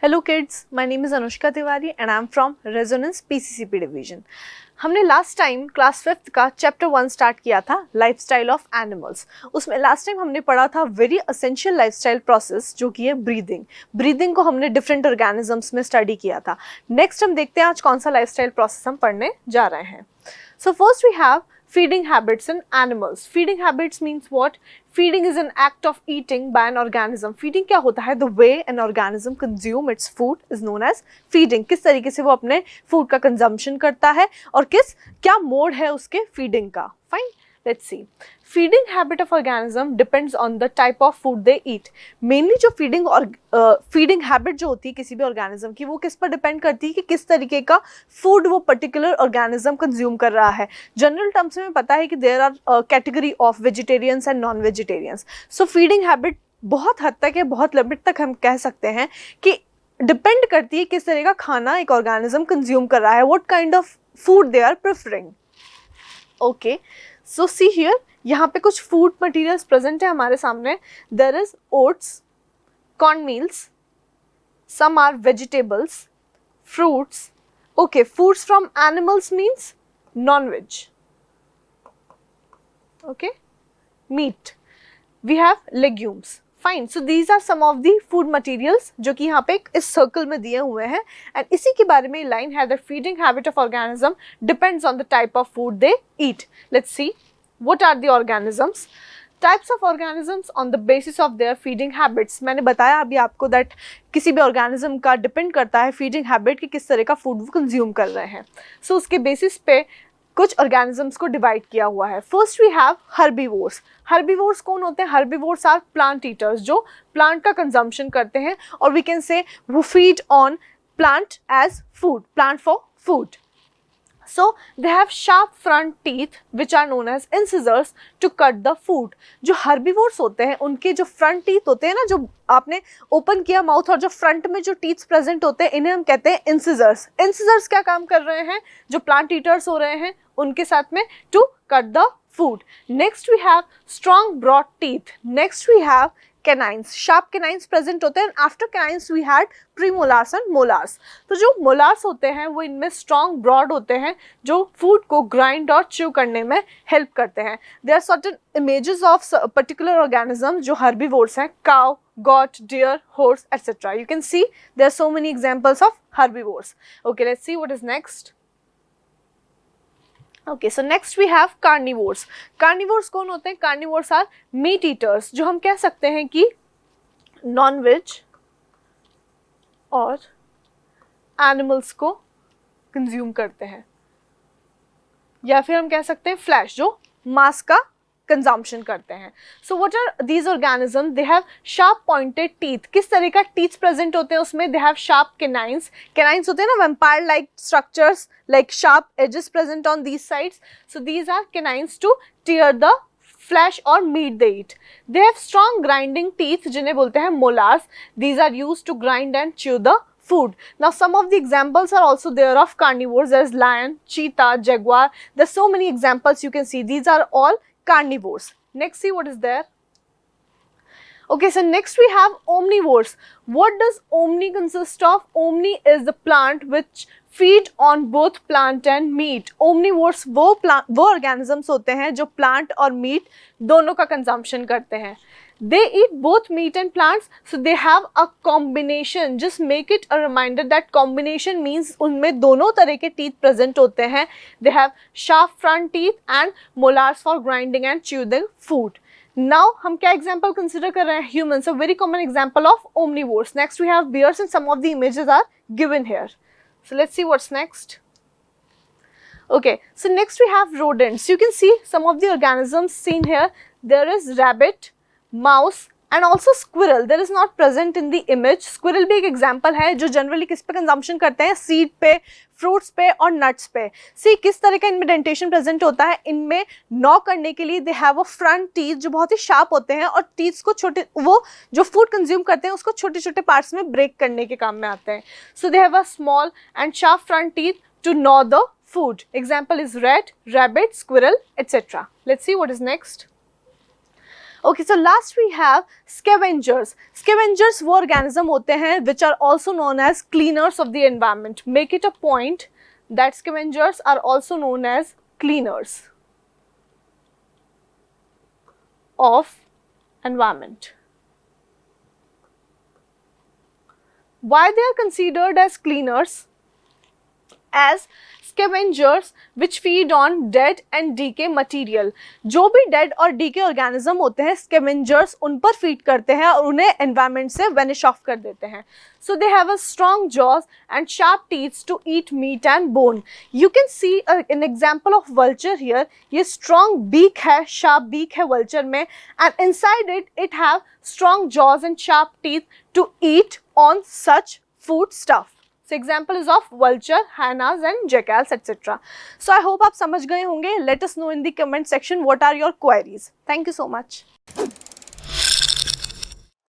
Hello kids, my name is Anushka Tiwari and I am from Resonance PCCP Division. हमने last time class 5th का chapter 1 start किया था lifestyle of animals. उसमें last time हमने पढ़ा था very essential lifestyle process जो कि है ब्रीदिंग. ब्रीदिंग को हमने डिफरेंट ऑर्गेनिजम्स में स्टडी किया था. नेक्स्ट हम देखते हैं आज कौन सा लाइफस्टाइल प्रोसेस हम पढ़ने जा रहे हैं. So first we have feeding habits in animals. Feeding habits means what? Feeding is an act of eating by an organism. Feeding क्या होता है? The way an organism consume its food is known as feeding. किस तरीके से वो अपने food का consumption करता है और क्या mode है उसके feeding का. Fine. Let's see. Feeding habit of organism depends on the type of food they eat. Mainly जो feeding habit जो होती है किसी भी organism की वो किस पर depend करती है कि किस तरीके का food वो particular organism consume कर रहा है. General terms में पता है कि there are category of vegetarians and non-vegetarians. So feeding habit बहुत हद तक या बहुत लिमिट तक हम कह सकते हैं कि डिपेंड करती है किस तरह का खाना एक ऑर्गेनिज्म कंज्यूम कर रहा है. What kind of food they are preferring. Okay. So see here, यहाँ पे कुछ फूड मटेरियल्स प्रेजेंट है हमारे सामने. There is oats, corn meals, some are vegetables, fruits. Okay, foods from animals means non veg. Okay, meat. We have legumes. Fine. So these are some of the food materials जो कि यहाँ पे इस circle में दिए हुए हैं. And इसी के बारे में लाइन है the feeding habit of organism depends on the type of food they eat. Let's see what are the organisms. Types of organisms on the basis of their feeding habits. मैंने बताया अभी आपको that किसी भी organism का depend करता है feeding habit कि किस तरह का फूड वो कंज्यूम कर रहे हैं. सो उसके बेसिस पे कुछ ऑर्गेनिजम्स को डिवाइड किया हुआ है. First we have herbivores. Herbivores कौन होते हैं? हर्बीवोर्स आर प्लांट ईटर्स जो प्लांट का कंजम्पशन करते हैं और वी कैन से वो feed on plant as food, plant for food. So they have sharp front teeth which are known as incisors to cut the food. जो herbivores होते हैं उनके जो front teeth होते हैं ना, जो आपने ओपन किया माउथ और जो फ्रंट में जो टीथ प्रेजेंट होते हैं इन्हें हम कहते हैं इंसिजर्स. इंसिजर्स क्या काम कर रहे हैं? जो प्लांट ईटर्स हो रहे हैं उनके साथ में to cut the food. Next we have strong broad teeth. Next we have canines. Sharp canines present होते हैं. After canines we had premolars and molars. तो जो मोलार्स होते हैं वो इनमें स्ट्रॉन्ग ब्रॉड होते हैं जो फूड को ग्राइंड और च्यू करने में हेल्प करते हैं. There are certain images of particular organism जो हर्बीवोर्स हैं. Cow, goat, deer, horse, etc. You can see there are so many examples of herbivores. Okay, let's see what is next. Okay, so next we have carnivores. Carnivores कौन होते हैं? Carnivores are meat eaters जो हम कह सकते हैं कि non veg और एनिमल्स को कंज्यूम करते हैं, या फिर हम कह सकते हैं फ्लैश जो मांस का कंजम्पशन करते हैं. So what are these organism? They have sharp pointed teeth. किस तरह का टीथ प्रेजेंट होते हैं उसमें? They have sharp canines. Canines होते हैं ना vampire like structures, like sharp edges present on these sides. So these are canines to tear the flesh or meat they eat. They have strong grinding teeth जिन्हें बोलते हैं molars. These are used to grind and chew the food. Now some of the examples are also there of carnivores. There is lion, cheetah, jaguar. There are so many examples you can see. These are all carnivores. Next, see what is there. Okay, so next we have omnivores. What does omni consist of? Omni is the plant which feed on both plant and meat. Omnivores वो organisms होते हैं जो plant और meat दोनों का consumption करते हैं. They eat both meat and plants, so they have a combination. Just make it a reminder that combination means उनमें दोनों तरह के teeth present होते हैं. They have sharp front teeth and molars for grinding and chewing food. Now हम क्या example consider कर रहे हैं? Humans, a very common example of omnivores. Next we have bears and some of the images are given here. So let's see what's next. Okay, so next we have rodents. You can see some of the organisms seen here. There is rabbit, mouse and also squirrel. There is not present in the image. Squirrel भी एक example है जो generally किस पे consumption करते हैं? Seed पे, fruits पे और nuts पे. See किस तरह का इनमें dentation present होता है? इनमें gnaw करने के लिए they have a front teeth जो बहुत ही sharp होते हैं और teeth को छोटे, वो जो food consume करते हैं उसको छोटे छोटे parts में break करने के काम में आते हैं. So they have a small and sharp front teeth to gnaw the food. Example is rat, rabbit, squirrel, etc. Let's see what is next. Okay, so last we have scavengers. Scavengers वो organism होते हैं which are also known as cleaners of the environment. Make it a point that scavengers are also known as cleaners of environment. Why they are considered as cleaners? As scavengers which feed on dead and decay material. जो भी dead और decay organism होते हैं, scavengers उन पर feed करते हैं और उन्हें environment से vanish off कर देते हैं. So they have a strong jaws and sharp teeth to eat meat and bone. You can see an example of vulture here. ये strong beak है, sharp beak है vulture में, and inside it have strong jaws and sharp teeth to eat on such food stuff. So example is of vulture, hyenas and jackals etc. So I hope आप समझ गए होंगे. Let us know in the comment section what are your queries. Thank you so much.